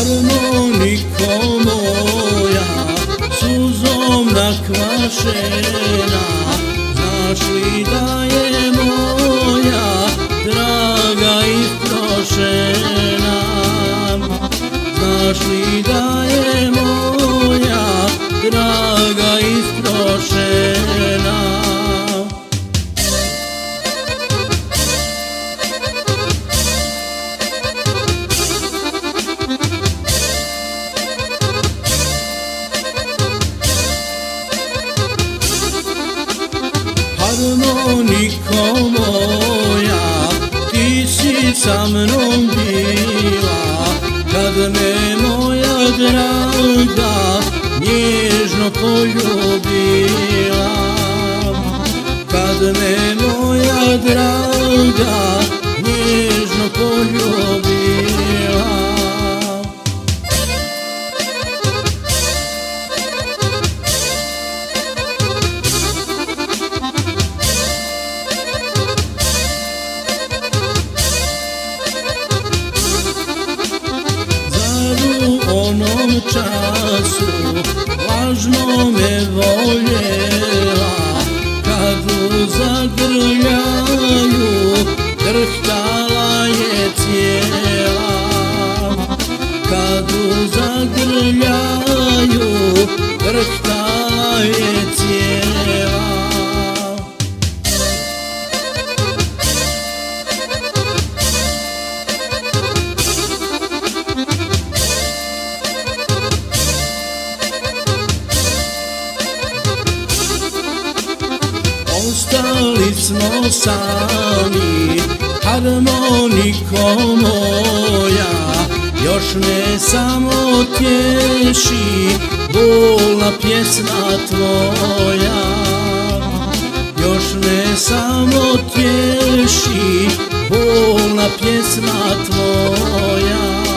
Harmoniko moja, suzom nakvašena, znaš li da je moja draga istrošena? Znaš li da je moja draga istrošena? Harmoniko moja, ti si sa mnom bila, kad me moja draga nježno poljubila. Kad me moja draga nježno poljubila. Onom času važno me voljela, kad u zagrljaju drhtala je cijela. Kad u zagrljaju drhtala je cijela. Ostali smo sami, harmoniko moja, još me samo tješi bolna pjesma tvoja. Još me samo tješi bolna pjesma tvoja.